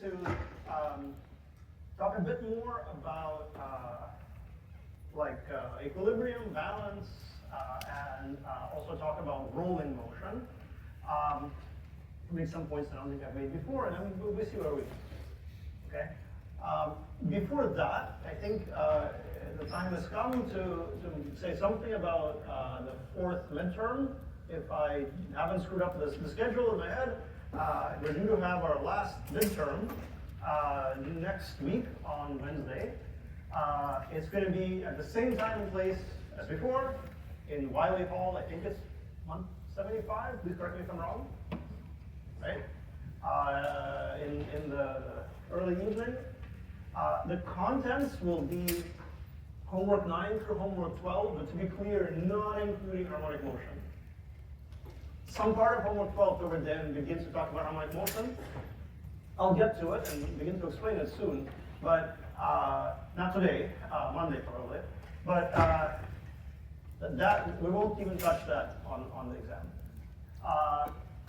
to talk a bit more about equilibrium, balance, and also talk about rolling motion. Make some points that I don't think I've made before, and then we'll see where we go. Okay. Before that, I think the time has come to say something about the fourth midterm. If I haven't screwed up the schedule in my head, we're due to have our last midterm next week on Wednesday. It's going to be at the same time and place as before in Wiley Hall. I think it's 175. Please correct me if I'm wrong. Right? In the early evening. The contents will be homework 9 through homework 12, but to be clear, not including harmonic motion. Some part of homework 12 toward then begins to talk about harmonic motion. I'll get to it and begin to explain it soon, but not today, Monday probably. But that we won't even touch that on the exam.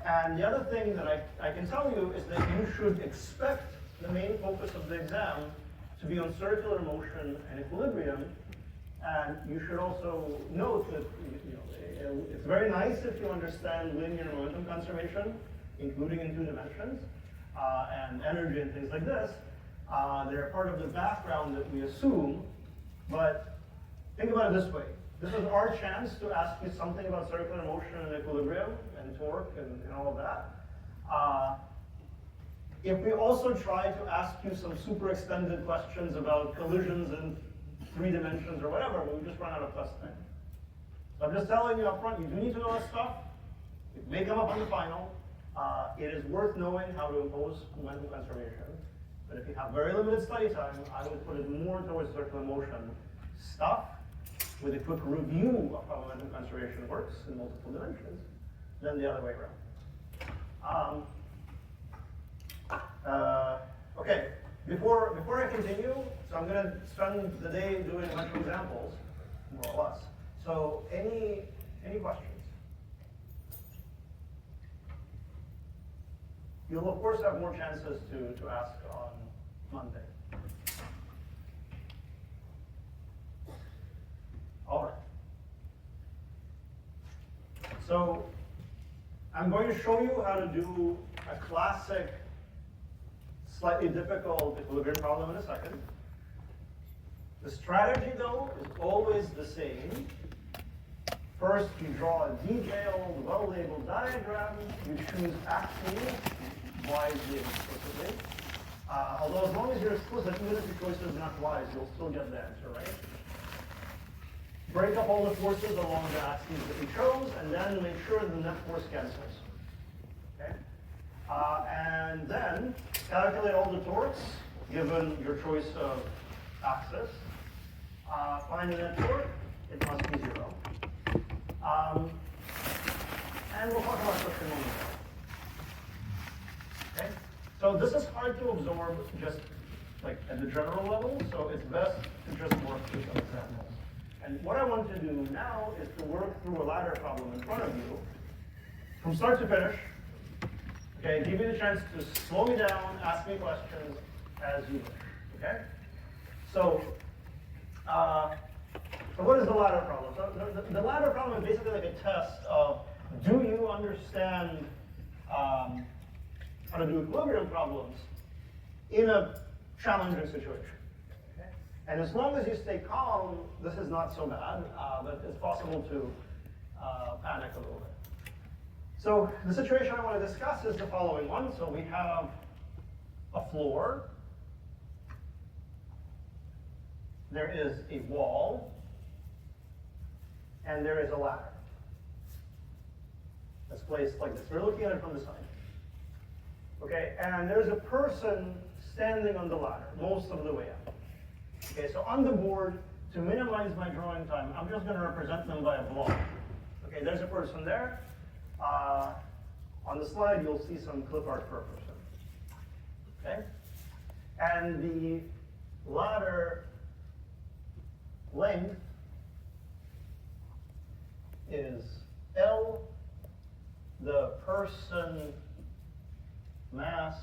And the other thing that I can tell you is that you should expect the main focus of the exam to be on circular motion and equilibrium. And you should also note that it's very nice if you understand linear momentum conservation, including in 2 dimensions, and energy and things like this. They're part of the background that we assume, but think about it this way. This is our chance to ask you something about circular motion and equilibrium and torque and all of that. If we also try to ask you some super extended questions about collisions in 3 dimensions or whatever, we'll just run out of test time. So I'm just telling you up front, you do need to know this stuff. It may come up on the final. It is worth knowing how to impose momentum conservation. But if you have very limited study time, I would put it more towards circular motion stuff with a quick review of how momentum conservation works in multiple dimensions than the other way around. Okay, before I continue, so I'm going to spend the day doing a bunch of examples, more or less. So any questions? You'll of course have more chances to ask on Monday. All right. So I'm going to show you how to do a classic, slightly difficult equilibrium problem in a second. The strategy, though, is always the same. First, you draw a detailed, well-labeled diagram. You choose axes wisely and explicitly. Although as long as you're explicit, even if your choice is not wise, you'll still get the answer, right? Break up all the forces along the axes that we chose, and then make sure the net force cancels. Okay? And then calculate all the torques given your choice of axis. Find the net torque, it must be 0. And we'll talk about friction momentarily. Okay? So this is hard to absorb just like at the general level, so it's best to just work through some examples. And what I want to do now is to work through a ladder problem in front of you from start to finish. Okay, give you the chance to slow me down, ask me questions as you wish. Okay? So what is the ladder problem? So the ladder problem is basically like a test of, do you understand how to do equilibrium problems in a challenging situation? Okay? And as long as you stay calm, this is not so bad, but it's possible to panic a little bit. So the situation I want to discuss is the following one. So we have a floor. There is a wall. And there is a ladder that's placed like this. We're looking at it from the side. Okay, and there's a person standing on the ladder most of the way up. Okay, so on the board, to minimize my drawing time, I'm just going to represent them by a block. Okay, there's a person there. On the slide, you'll see some clip art for a person. Okay, and the ladder length is L, the person mass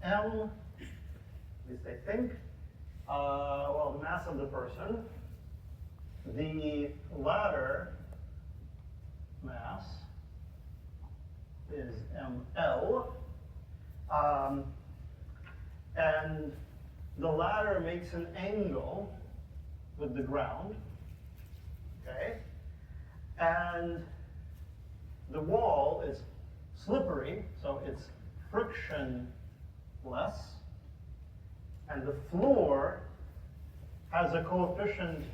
m, at least I think, well, the mass of the person, the ladder mass is ml, and the ladder makes an angle with the ground, okay? And the wall is slippery, so it's frictionless, and the floor has a coefficient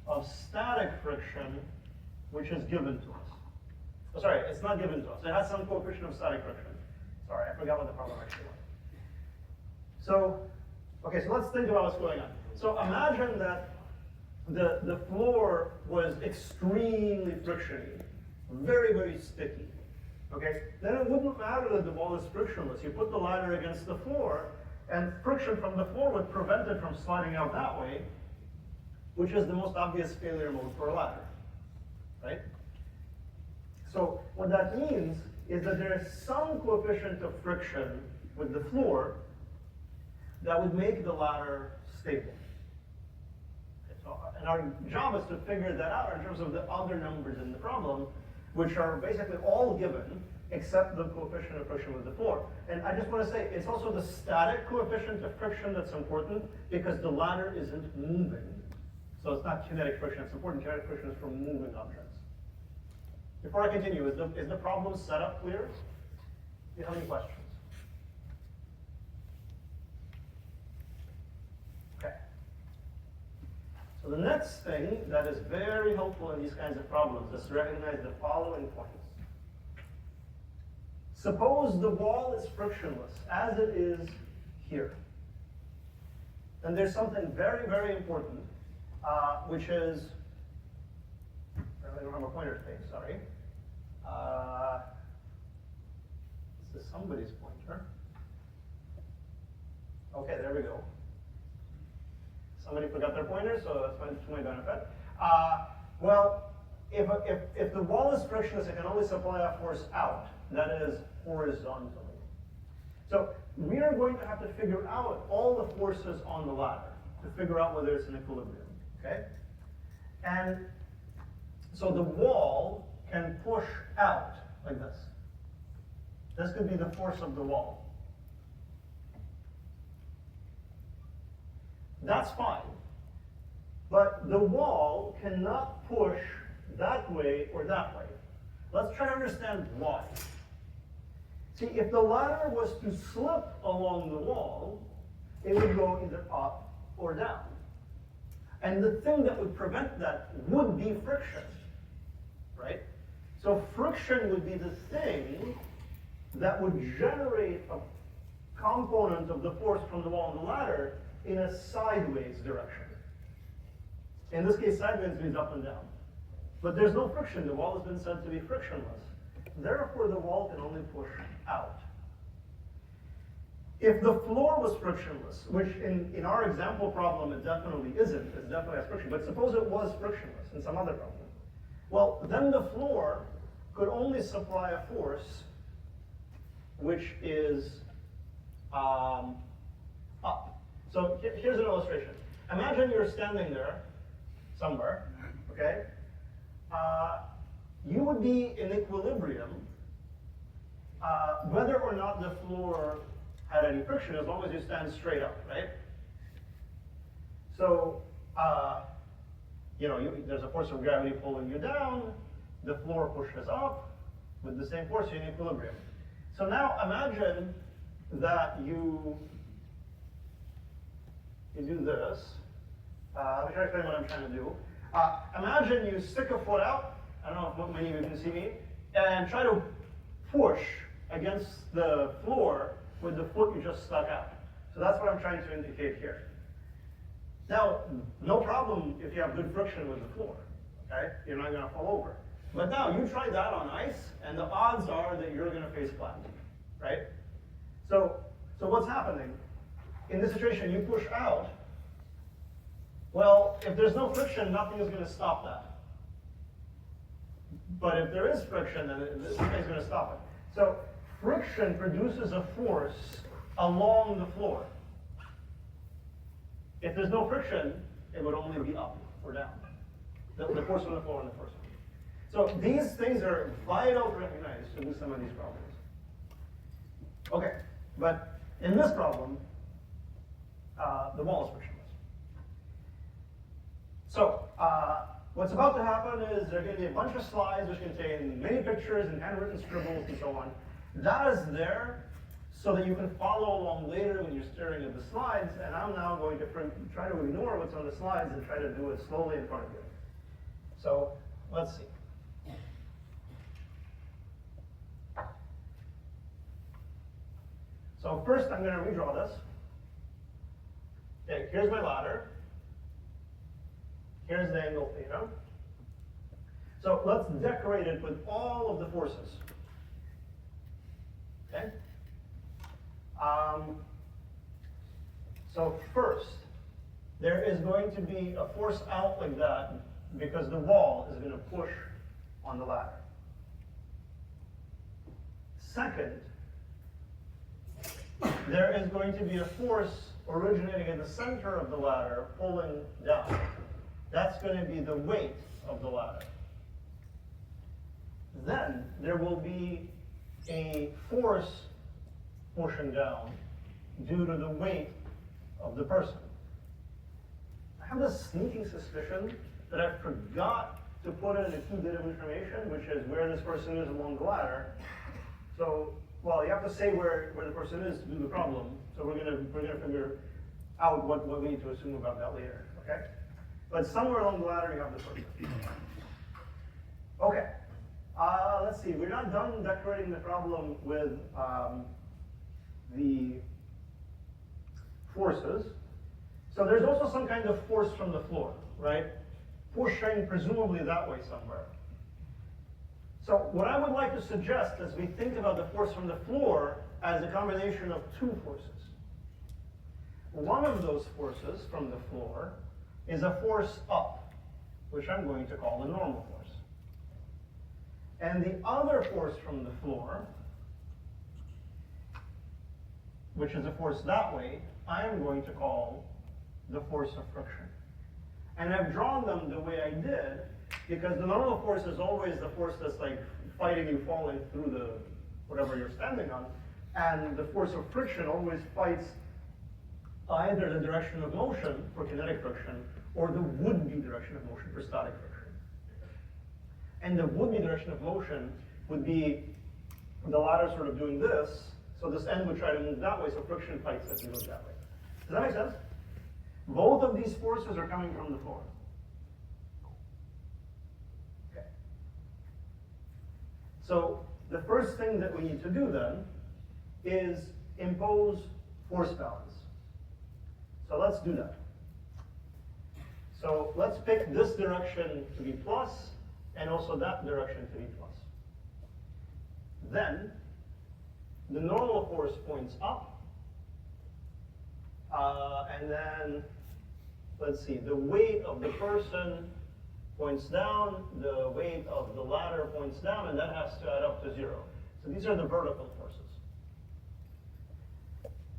of static friction, which is given to us. Oh, sorry, it's not given to us. It has some coefficient of static friction. Sorry, I forgot what the problem actually was. So, okay, so let's think about what's going on. So imagine that the floor was extremely frictiony, very, very sticky. Okay, then it wouldn't matter that the wall is frictionless. You put the ladder against the floor, and friction from the floor would prevent it from sliding out that way, which is the most obvious failure mode for a ladder, right? So what that means is that there is some coefficient of friction with the floor that would make the ladder stable. Okay, so, and our job is to figure that out in terms of the other numbers in the problem, which are basically all given except the coefficient of friction with the floor. And I just want to say, it's also the static coefficient of friction that's important because the ladder isn't moving. So it's not kinetic friction, it's important. Kinetic friction is from moving objects. Before I continue, is the problem setup clear? Do you have any questions? Okay. So the next thing that is very helpful in these kinds of problems is to recognize the following points. Suppose the wall is frictionless, as it is here. Then there's something very, very important, which is, I don't have a pointer today, sorry. This is somebody's pointer. Okay, there we go. Somebody forgot their pointer, so that's fine to my benefit. Well, if the wall is frictionless, it can only supply a force out, that is horizontally. So we are going to have to figure out all the forces on the ladder to figure out whether it's in equilibrium, okay? And so the wall can push out like this. This could be the force of the wall. That's fine. But the wall cannot push that way or that way. Let's try to understand why. See, if the ladder was to slip along the wall, it would go either up or down. And the thing that would prevent that would be friction, right? So friction would be the thing that would generate a component of the force from the wall and the ladder in a sideways direction. In this case, sideways means up and down. But there's no friction. The wall has been said to be frictionless. Therefore, the wall can only push out. If the floor was frictionless, which in our example problem it definitely isn't, it definitely has friction, but suppose it was frictionless in some other problem. Well, then the floor could only supply a force which is up. So here's an illustration. Imagine you're standing there somewhere, okay? You would be in equilibrium whether or not the floor had any friction, as long as you stand straight up, right? So, there's a force of gravity pulling you down, the floor pushes up, with the same force, you're in equilibrium. So now imagine that you do this. Let me try to explain what I'm trying to do. Imagine you stick a foot out, I don't know if many of you can see me, and try to push against the floor with the foot you just stuck out. So that's what I'm trying to indicate here. Now, no problem if you have good friction with the floor, okay? You're not gonna fall over. But now, you try that on ice, and the odds are that you're gonna face plant, right? So what's happening? In this situation, you push out. Well, if there's no friction, nothing is gonna stop that. But if there is friction, then something's gonna stop it. So friction produces a force along the floor. If there's no friction, it would only be up or down. The force on the floor and the first one. So these things are vital to recognize to do some of these problems. Okay, but in this problem, the wall is frictionless. So what's about to happen is there are going to be a bunch of slides which contain many pictures and handwritten scribbles and so on. That is there so that you can follow along later when you're staring at the slides, and I'm now going to try to ignore what's on the slides and try to do it slowly in front of you. So let's see. So first I'm going to redraw this. Okay, here's my ladder. Here's the angle theta. So let's decorate it with all of the forces. Okay? So first, there is going to be a force out like that because the wall is going to push on the ladder. Second, there is going to be a force originating in the center of the ladder pulling down. That's going to be the weight of the ladder. Then there will be a force pushing down due to the weight of the person. I have this sneaking suspicion that I forgot to put in a key bit of information, which is where this person is along the ladder. So, well, you have to say where the person is to do the problem. So we're gonna figure out what we need to assume about that later. Okay? But somewhere along the ladder you have the person. Okay. Let's see. We're not done decorating the problem with the forces. So there's also some kind of force from the floor, right? Pushing presumably that way somewhere. So what I would like to suggest is we think about the force from the floor as a combination of two forces. One of those forces from the floor is a force up, which I'm going to call the normal force. And the other force from the floor, which is a force that way, I am going to call the force of friction. And I've drawn them the way I did because the normal force is always the force that's like fighting you falling through the whatever you're standing on. And the force of friction always fights either the direction of motion for kinetic friction or the would-be direction of motion for static friction. And the would-be direction of motion would be the ladder sort of doing this, so this end would try to move that way, so friction fights it and goes that way. Does that make sense? Both of these forces are coming from the floor. Okay. So the first thing that we need to do then is impose force balance. So let's do that. So let's pick this direction to be plus, and also that direction to be plus. Then, the normal force points up, and then, let's see, the weight of the person points down, the weight of the ladder points down, and that has to add up to 0. So these are the vertical forces.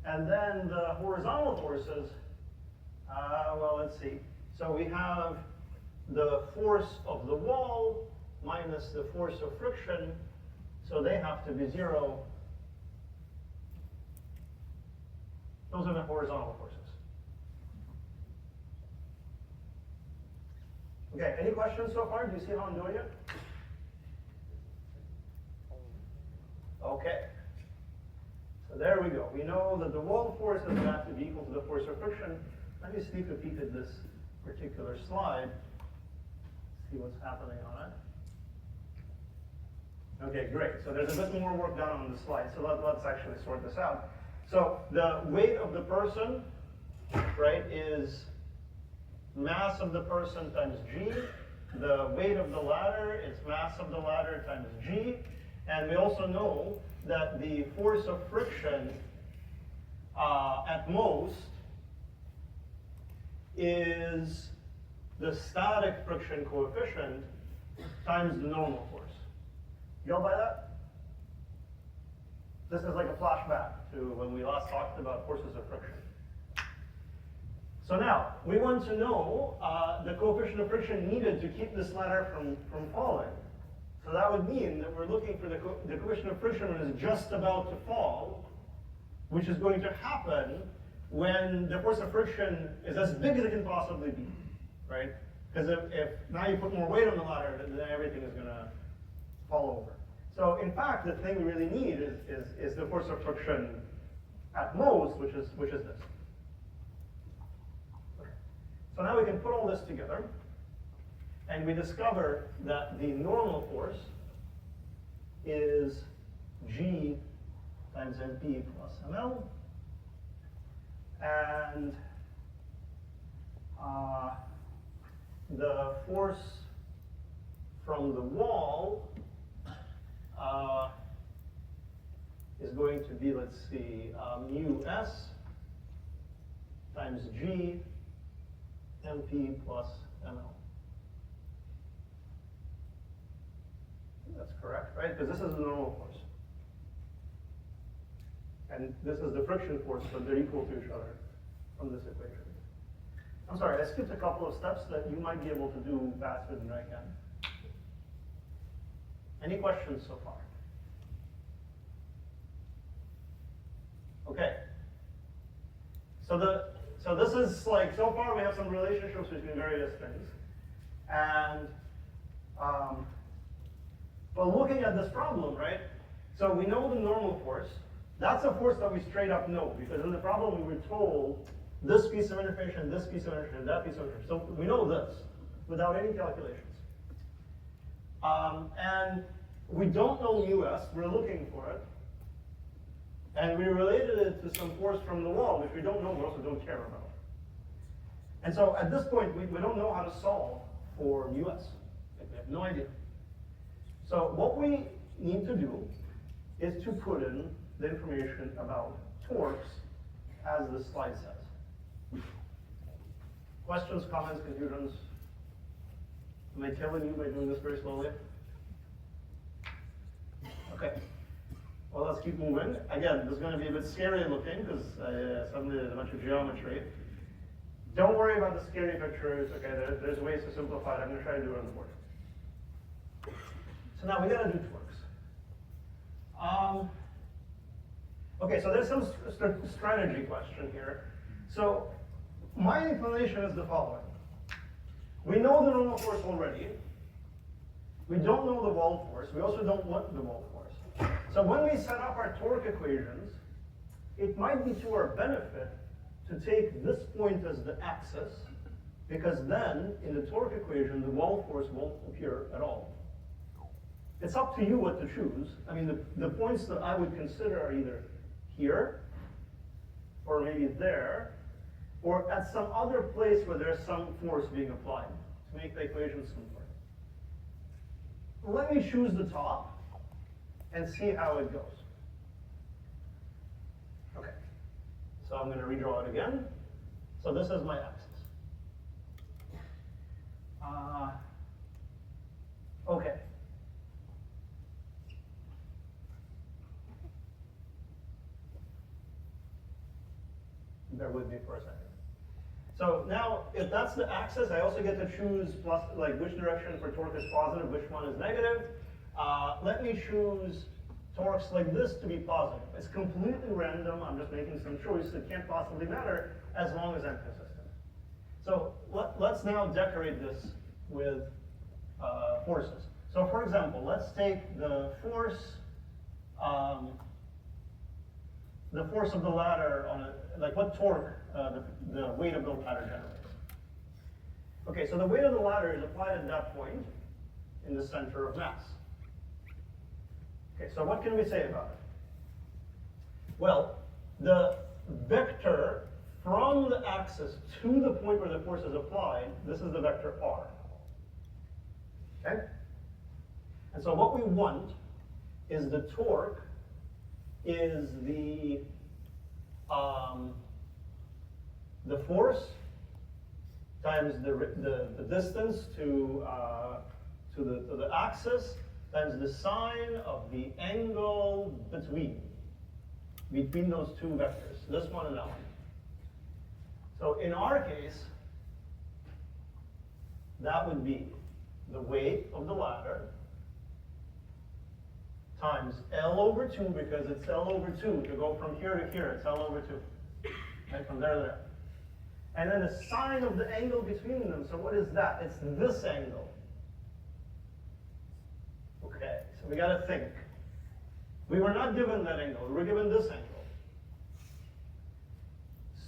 And then the horizontal forces, well, let's see. So we have the force of the wall minus the force of friction, so they have to be 0. Those are the horizontal forces. Okay, any questions so far? Do you see how I'm doing it? Okay. So there we go. We know that the wall force is going to be equal to the force of friction. Let me sneak a peek at this particular slide. See what's happening on it. Okay, great. So there's a bit more work done on the slide. So let's actually sort this out. So the weight of the person, right, is mass of the person times g. The weight of the ladder is mass of the ladder times g. And we also know that the force of friction at most is the static friction coefficient times the normal force. You all buy that? This is like a flashback to when we last talked about forces of friction. So now, we want to know the coefficient of friction needed to keep this ladder from falling. So that would mean that we're looking for the coefficient of friction when it's just about to fall, which is going to happen when the force of friction is as big as it can possibly be, right? Because if now you put more weight on the ladder, then everything is going to fall over. So in fact, the thing we really need is the force of friction at most, which is this. So now we can put all this together, and we discover that the normal force is G times MP plus ML, and the force from the wall is going to be, let's see, mu S times G MP plus ML. That's correct, right? Because this is the normal force. And this is the friction force, but they're equal to each other from this equation. I'm sorry, I skipped a couple of steps that you might be able to do faster than I can. Any questions so far? Okay. So this is like, so far we have some relationships between various things. And, but looking at this problem, right? So we know the normal force. That's a force that we straight up know, because in the problem we were told this piece of information, this piece of information, that piece of information. So we know this without any calculations. And we don't know us, we're looking for it. And we related it to some force from the wall, which we don't know, we also don't care about. And so at this point, we don't know how to solve for us. We have no idea. So what we need to do is to put in the information about torques as the slide says. Questions, comments, confusions? Am I killing you by doing this very slowly? Okay. Well, let's keep moving. Again, this is going to be a bit scary looking because suddenly there's a bunch of geometry. Don't worry about the scary pictures. Okay, there's ways to simplify it. I'm going to try to do it on the board. So now we got to do torques. Okay, so there's some strategy question here. So my inclination is the following. We know the normal force already. We don't know the wall force. We also don't want the wall force. So when we set up our torque equations, it might be to our benefit to take this point as the axis, because then in the torque equation, the wall force won't appear at all. It's up to you what to choose. I mean, the points that I would consider are either here, or maybe there, or at some other place where there's some force being applied to make the equation simpler. Let me choose the top and see how it goes. Okay, so I'm going to redraw it again. So this is my axis. Okay. Bear with me for a second. So now, if that's the axis, I also get to choose plus, like which direction for torque is positive, which one is negative. Let me choose torques like this to be positive. It's completely random. I'm just making some choice. It can't possibly matter as long as I'm consistent. So let's now decorate this with forces. So for example, let's take the force of the ladder on a, like what torque the weight of the ladder generates. Okay, so the weight of the ladder is applied at that point in the center of mass. Okay, so what can we say about it? Well, the vector from the axis to the point where the force is applied, this is the vector r. Okay? And so what we want is the torque is the force times the distance to the axis times the sine of the angle between. between those two vectors, this one and that one. So in our case, that would be the weight of the ladder times L over 2, because it's L over 2 to go from here to here, it's L over 2, right, from there to there. And then the sine of the angle between them, so what is that? It's this angle. Okay, so we gotta think. We were not given that angle, we were given this angle.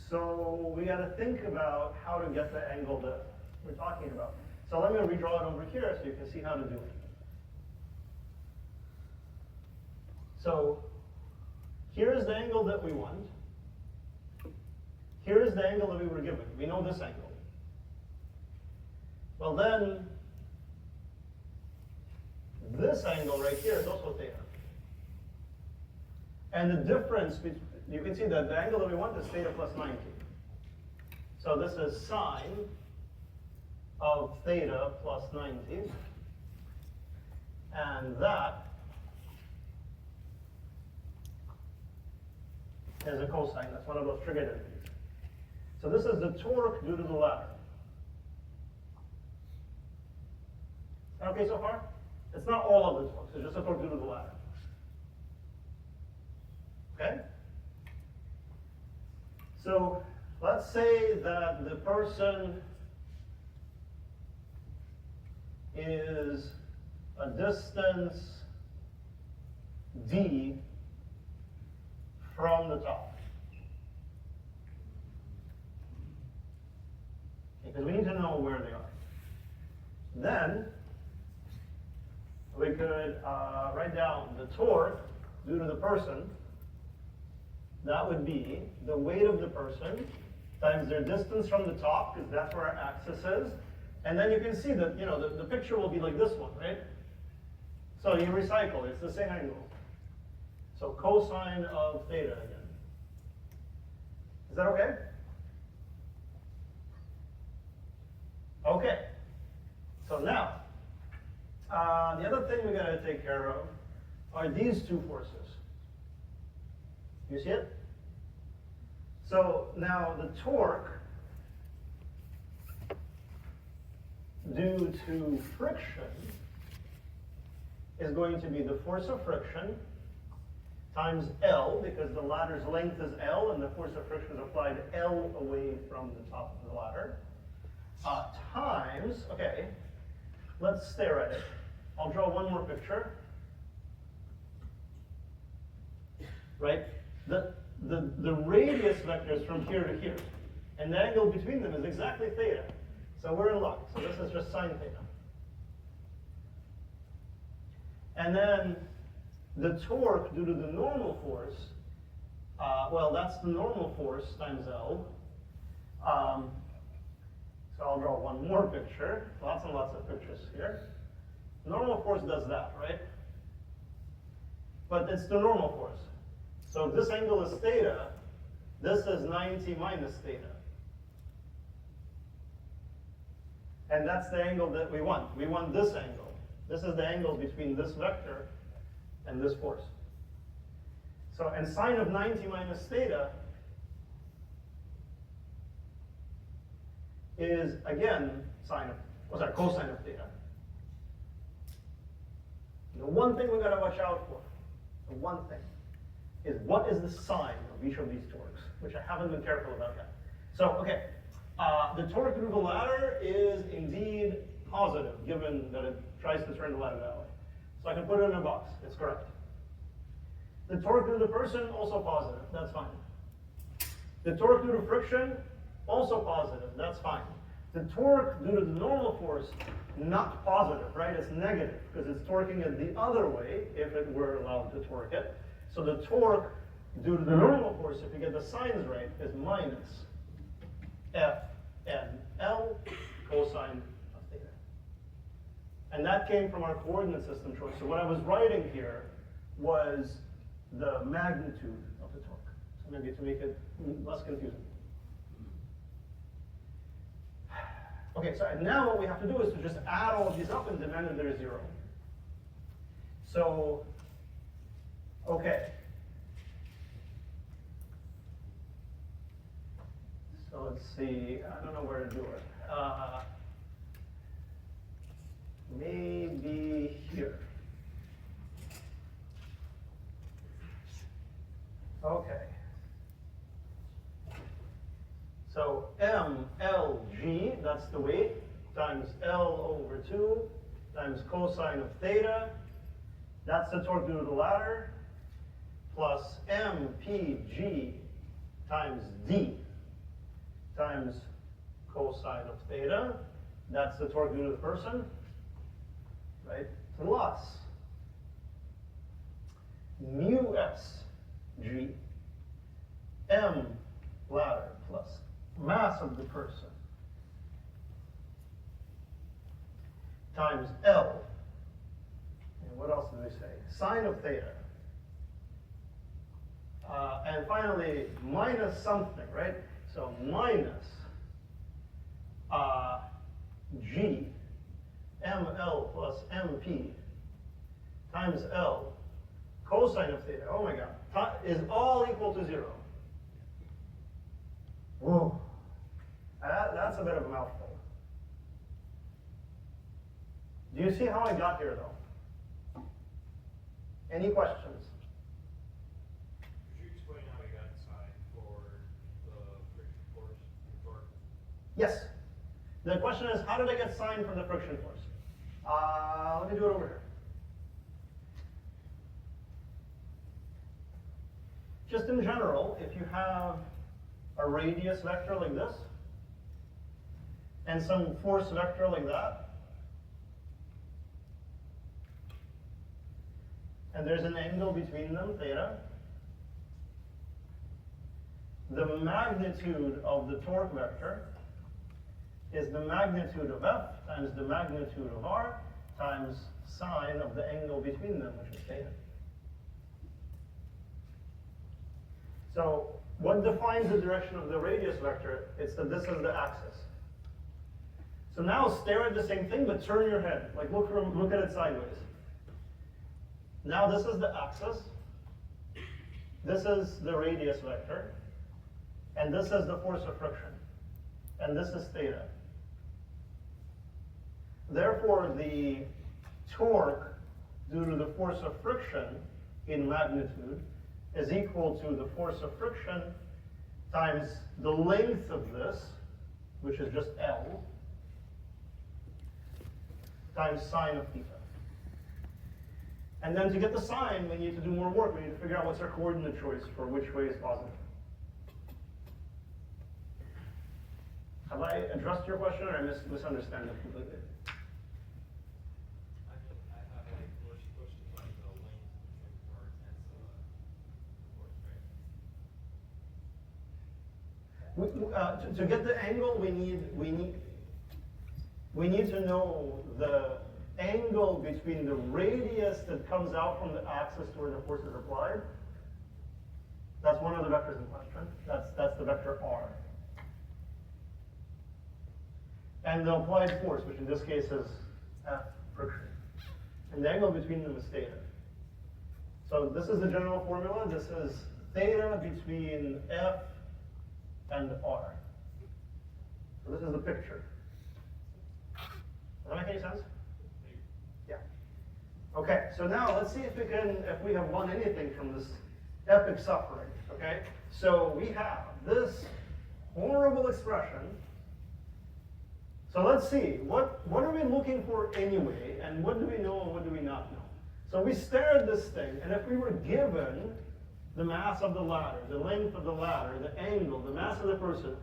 So we gotta think about how to get the angle that we're talking about. So let me redraw it over here so you can see how to do it. So here's the angle that we want. Here's the angle that we were given. We know this angle. Well then, this angle right here is also theta. And the difference, you can see that the angle that we want is theta plus 90. So this is sine of theta plus 90. And that is a cosine. That's one of those trig identities. So this is the torque due to the ladder. Okay so far? It's not all of the torque, it's just the torque due to the ladder. Okay? So let's say that the person is a distance d from the top. Because we need to know where they are. Then we could write down the torque due to the person. That would be the weight of the person times their distance from the top, because that's where our axis is. And then you can see that, you know, the picture will be like this one, right? So you recycle, it's the same angle. So cosine of theta again. Is that okay? Okay. So now, the other thing we gotta take care of are these two forces. You see it? So now the torque due to friction is going to be the force of friction times L, because the ladder's length is L and the force of friction is applied L away from the top of the ladder, times, okay, let's stare at it. I'll draw one more picture. Right? The radius vector is from here to here, and the angle between them is exactly theta. So we're in luck. So this is just sine theta. And then the torque due to the normal force, well, that's the normal force times L. So I'll draw one more picture. Lots and lots of pictures here. Normal force does that, right? But it's the normal force. So if this angle is theta, this is 90 minus theta. And that's the angle that we want. We want this angle. This is the angle between this vector and this force. So, and sine of 90 minus theta is, again, cosine of theta. The one thing we gotta watch out for, the one thing, is what is the sign of each of these torques, which I haven't been careful about yet. So, okay, the torque through the ladder is indeed positive, given that it tries to turn the ladder that way. So I can put it in a box, it's correct. The torque through the person, also positive, that's fine. The torque due to friction, also positive, that's fine. The torque due to the normal force, not positive, right? It's negative, because it's torquing it the other way, if it were allowed to torque it. So the torque due to the normal force, if you get the signs right, is minus FNL cosine of theta. And that came from our coordinate system choice. So what I was writing here was the magnitude of the torque. So maybe to make it less confusing. Okay, so now what we have to do is to just add all of these up and demand that they're zero. So, okay. So let's see, I don't know where to do it. Maybe here. Okay. So MLG, that's the weight, times L over 2 times cosine of theta. That's the torque due to the ladder, plus MPG times D times cosine of theta. That's the torque due to the person, right? Plus mu S G M ladder plus mass of the person times L. And what else did we say? Sine of theta. And finally, minus something, right? So minus G ML plus MP times L cosine of theta, oh my God, is all equal to 0. Whoa, that's a bit of a mouthful. Do you see how I got here though? Any questions? Could you explain how you got sine for the friction force and torque? Yes. The question is, how did I get sine from the friction force? Let me do it over here. Just in general, if you have a radius vector like this, and some force vector like that, and there's an angle between them, theta, the magnitude of the torque vector is the magnitude of F times the magnitude of R times sine of the angle between them, which is theta. So what defines the direction of the radius vector? It's that this is the axis. So now stare at the same thing, but turn your head. Like look at it sideways. Now this is the axis. This is the radius vector. And this is the force of friction. And this is theta. Therefore, the torque due to the force of friction in magnitude is equal to the force of friction times the length of this, which is just L, times sine of theta. And then to get the sine, we need to do more work. We need to figure out what's our coordinate choice for which way is positive. Have I addressed your question, or I misunderstand it completely? I mean, I have like, we're supposed to find the length between the torque and the force, right? To get the angle, we need to know the angle between the radius that comes out from the axis to where the force is applied. That's one of the vectors in question. That's the vector R. And the applied force, which in this case is F friction. And the angle between them is theta. So this is the general formula. This is theta between F and R. So this is the picture. Does that make any sense? Yeah. Okay, so now let's see if we have won anything from this epic suffering, okay? So we have this horrible expression. So let's see, what are we looking for anyway, and what do we know and what do we not know? So we stare at this thing, and if we were given the mass of the ladder, the length of the ladder, the angle, the mass of the person,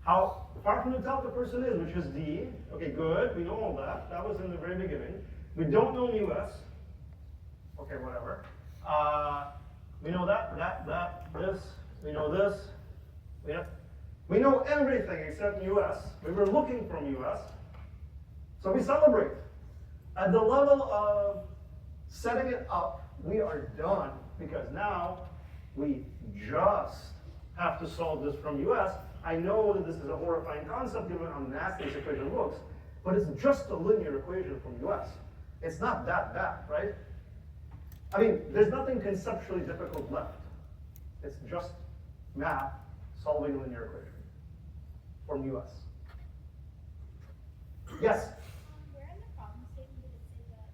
how far from the top the person is, which is D, okay, good, we know all that. That was in the very beginning. We don't know us. Okay, whatever. We know this, we know this. We know everything except US. We were looking from US. So we celebrate. At the level of setting it up, we are done, because now we just have to solve this from US. I know that this is a horrifying concept given how nasty this equation looks, but it's just a linear equation from US. It's not that bad, right? I mean, there's nothing conceptually difficult left. It's just math solving a linear equation. from US. Yes? Where in the problem statement did it say that,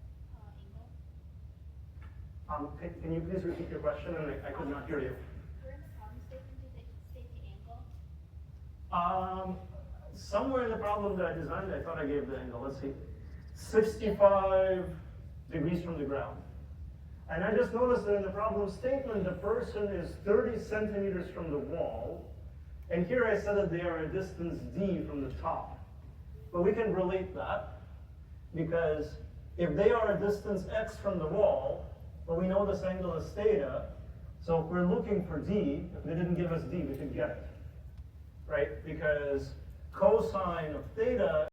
angle? Can you please repeat your question? And I could not hear you. Where in the problem statement did it state the angle? Somewhere in the problem that I designed, I thought I gave the angle. Let's see. 65 degrees from the ground. And I just noticed that in the problem statement, the person is 30 centimeters from the wall. And here I said that they are a distance d from the top. But we can relate that, because if they are a distance x from the wall, but we know this angle is theta, so if we're looking for d, if they didn't give us d, we could get it, right? Because cosine of theta